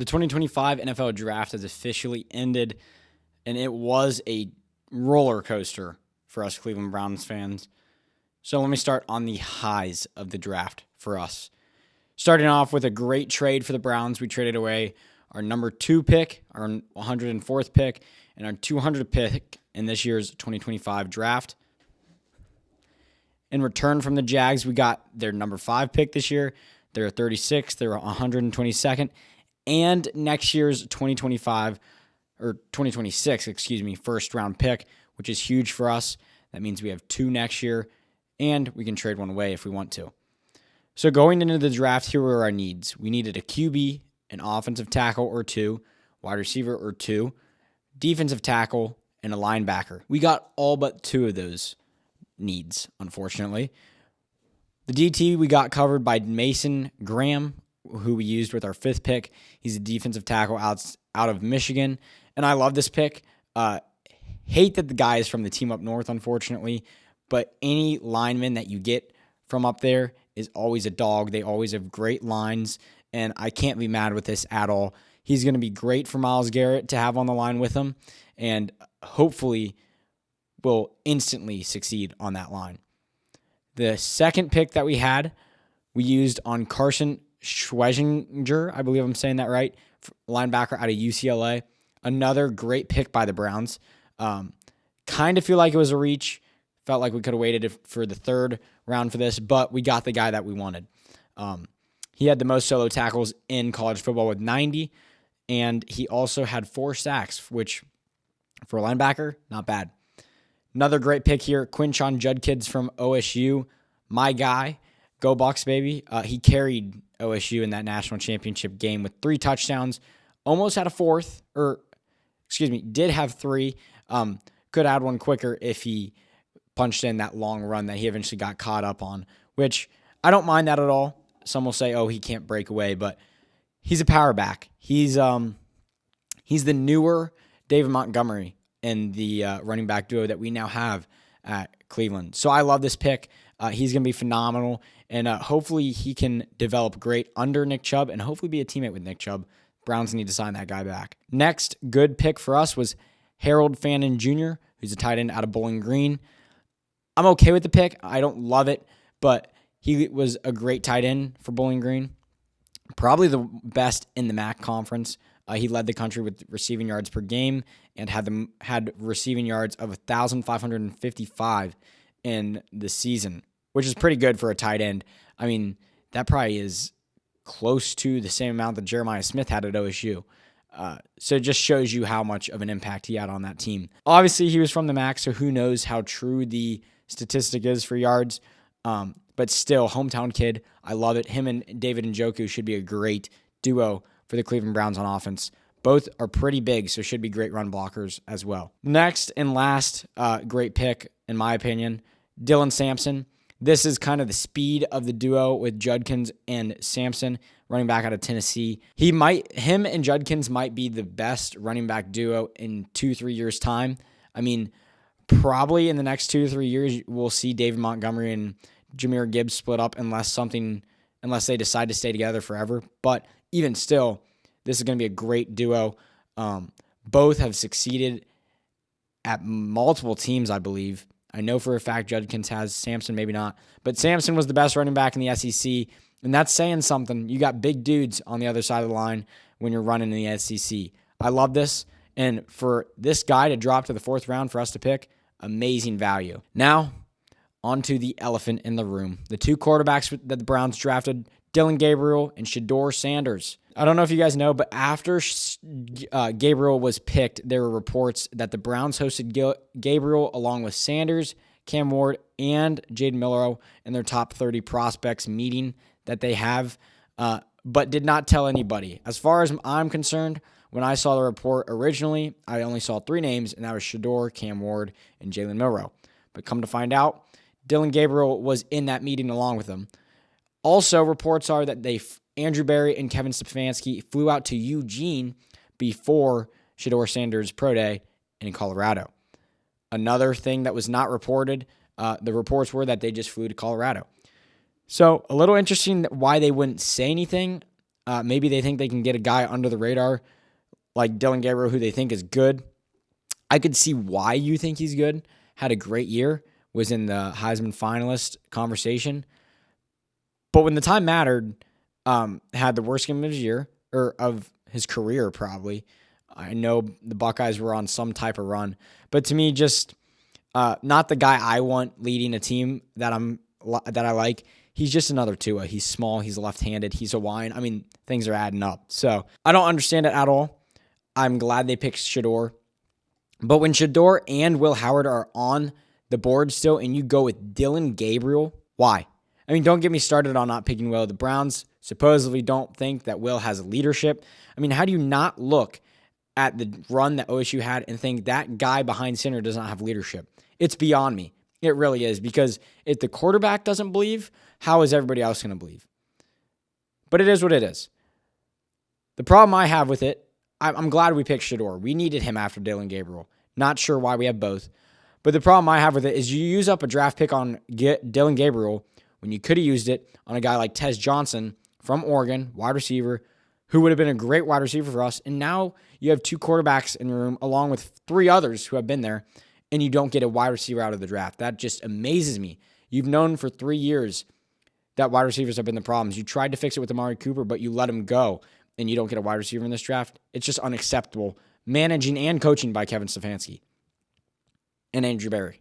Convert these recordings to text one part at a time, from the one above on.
The 2025 NFL Draft has officially ended, and it was a roller coaster for us Cleveland Browns fans. So let me start on the highs of the draft for us. Starting off with a great trade for the Browns. We traded away our number 2 pick, our 104th pick, and our 200th pick in this year's 2025 draft. In return from the Jags, we got their number 5 pick this year. They're 36th, they're 122nd, and next year's 2026, first round pick, which is huge for us. That means we have 2 next year, and we can trade one away if we want to. So going into the draft, here were our needs. We needed a QB, an offensive tackle or 2, wide receiver or 2, defensive tackle, and a linebacker. We got all but 2 of those needs, unfortunately. The DT we got covered by Mason Graham, who we used with our 5th pick. He's a defensive tackle out of Michigan, and I love this pick. Hate that the guy is from the team up north, unfortunately, but any lineman that you get from up there is always a dog. They always have great lines, and I can't be mad with this at all. He's going to be great for Myles Garrett to have on the line with him, and hopefully will instantly succeed on that line. The second pick that we had, we used on Carson Schwezinger, I believe I'm saying that right, linebacker out of UCLA. Another great pick by the Browns. Kind of feel like it was a reach. Felt like we could have waited for the 3rd round for this, but we got the guy that we wanted. He had the most solo tackles in college football with 90, and he also had 4 sacks, which for a linebacker, not bad. Another great pick here, Quinshon Judkins from OSU. My guy, go Bucs, baby. He carried OSU in that national championship game with 3 touchdowns. Almost had a 4th, did have 3. Could add one quicker if he punched in that long run that he eventually got caught up on, which I don't mind that at all. Some will say, oh, he can't break away, but he's a power back. He's the newer David Montgomery in the running back duo that we now have at Cleveland. So I love this pick. He's going to be phenomenal, and hopefully he can develop great under Nick Chubb and hopefully be a teammate with Nick Chubb. Browns need to sign that guy back. Next good pick for us was Harold Fannin Jr., who's a tight end out of Bowling Green. I'm okay with the pick. I don't love it, but he was a great tight end for Bowling Green. Probably the best in the MAC conference. He led the country with receiving yards per game and had receiving yards of 1,555 in the season, which is pretty good for a tight end. I mean, that probably is close to the same amount that Jeremiah Smith had at OSU. So it just shows you how much of an impact he had on that team. Obviously, he was from the MAC, so who knows how true the statistic is for yards. But still, hometown kid. I love it. Him and David Njoku should be a great duo for the Cleveland Browns on offense. Both are pretty big, so should be great run blockers as well. Next and last great pick, in my opinion, Dillion Sampson. This is kind of the speed of the duo with Judkins and Sampson, running back out of Tennessee. Him and Judkins might be the best running back duo in 2-3 years' time. I mean, probably in the next 2 to 3 years, we'll see David Montgomery and Jahmyr Gibbs split up unless they decide to stay together forever. But even still, this is going to be a great duo. Both have succeeded at multiple teams, I believe. I know for a fact Judkins has. Sampson, maybe not. But Sampson was the best running back in the SEC, and that's saying something. You got big dudes on the other side of the line when you're running in the SEC. I love this. And for this guy to drop to the 4th round for us to pick, amazing value. Now, on to the elephant in the room. The 2 quarterbacks that the Browns drafted, Dillon Gabriel and Shedeur Sanders. I don't know if you guys know, but after Gabriel was picked, there were reports that the Browns hosted Gabriel along with Sanders, Cam Ward, and Jaden Milroe in their top 30 prospects meeting that they have, but did not tell anybody. As far as I'm concerned, when I saw the report originally, I only saw 3 names, and that was Shedeur, Cam Ward, and Jalen Milroe. But come to find out, Dillon Gabriel was in that meeting along with them. Also, reports are that Andrew Berry and Kevin Stefanski flew out to Eugene before Shedeur Sanders' pro day in Colorado. Another thing that was not reported, the reports were that they just flew to Colorado. So a little interesting why they wouldn't say anything. Maybe they think they can get a guy under the radar like Dillon Gabriel, who they think is good. I could see why you think he's good. Had a great year, was in the Heisman finalist conversation. But when the time mattered, had the worst game of his year, or of his career probably. I know the Buckeyes were on some type of run. But to me, just not the guy I want leading a team that I like. He's just another Tua. He's small. He's left-handed. He's Hawaiian. I mean, things are adding up. So I don't understand it at all. I'm glad they picked Shedeur. But when Shedeur and Will Howard are on the board still and you go with Dillon Gabriel, why? I mean, don't get me started on not picking Will. The Browns supposedly don't think that Will has leadership. I mean, how do you not look at the run that OSU had and think that guy behind center does not have leadership? It's beyond me. It really is, because if the quarterback doesn't believe, how is everybody else going to believe? But it is what it is. The problem I have with it, I'm glad we picked Shedeur. We needed him after Dillon Gabriel. Not sure why we have both. But the problem I have with it is you use up a draft pick on Dillon Gabriel when you could have used it on a guy like Tez Johnson from Oregon, wide receiver, who would have been a great wide receiver for us. And now you have two quarterbacks in the room along with three others who have been there, and you don't get a wide receiver out of the draft. That just amazes me. You've known for 3 years that wide receivers have been the problems. You tried to fix it with Amari Cooper, but you let him go, and you don't get a wide receiver in this draft. It's just unacceptable. Managing and coaching by Kevin Stefanski and Andrew Berry.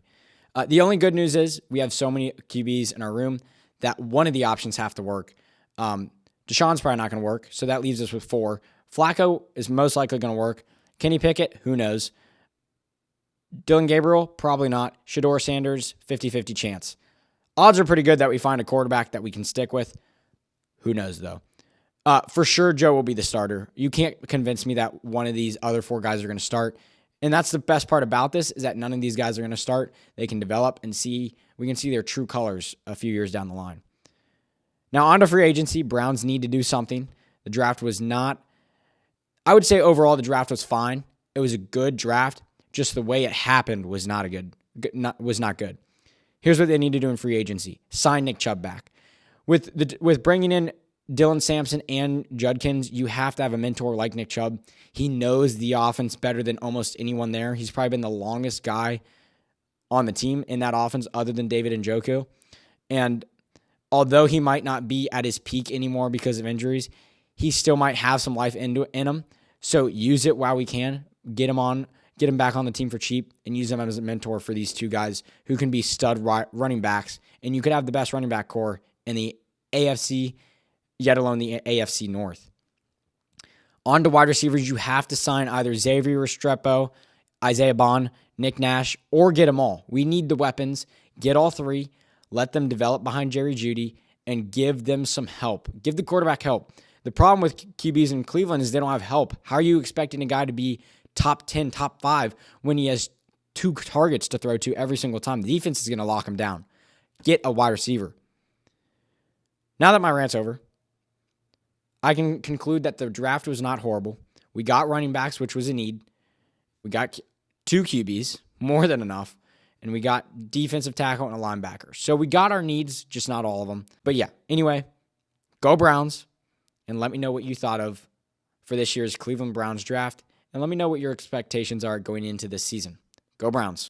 The only good news is we have so many QBs in our room that one of the options have to work. Deshaun's probably not going to work, so that leaves us with 4. Flacco is most likely going to work. Kenny Pickett, who knows? Dillon Gabriel, probably not. Shedeur Sanders, 50-50 chance. Odds are pretty good that we find a quarterback that we can stick with. Who knows, though? For sure, Joe will be the starter. You can't convince me that one of these other 4 guys are going to start. And that's the best part about this, is that none of these guys are going to start. They can develop and we can see their true colors a few years down the line. Now, on to free agency. Browns need to do something. The draft was not, I would say overall the draft was fine. It was a good draft. Just the way it happened was not good. Here's what they need to do in free agency. Sign Nick Chubb back. With bringing in Dylan Sampson and Judkins, you have to have a mentor like Nick Chubb. He knows the offense better than almost anyone there. He's probably been the longest guy on the team in that offense other than David Njoku. And although he might not be at his peak anymore because of injuries, he still might have some life in him. So use it while we can. Get him back on the team for cheap, and use him as a mentor for these 2 guys who can be stud running backs. And you could have the best running back core in the AFC, yet alone the AFC North. On to wide receivers, you have to sign either Xavier Restrepo, Isaiah Bond, Nick Nash, or get them all. We need the weapons. Get all 3. Let them develop behind Jerry Jeudy, and give them some help. Give the quarterback help. The problem with QBs in Cleveland is they don't have help. How are you expecting a guy to be top 10, top 5 when he has 2 targets to throw to every single time? The defense is going to lock him down. Get a wide receiver. Now that my rant's over, I can conclude that the draft was not horrible. We got running backs, which was a need. We got 2 QBs, more than enough. And we got defensive tackle and a linebacker. So we got our needs, just not all of them. But yeah, anyway, go Browns. And let me know what you thought of for this year's Cleveland Browns draft. And let me know what your expectations are going into this season. Go Browns.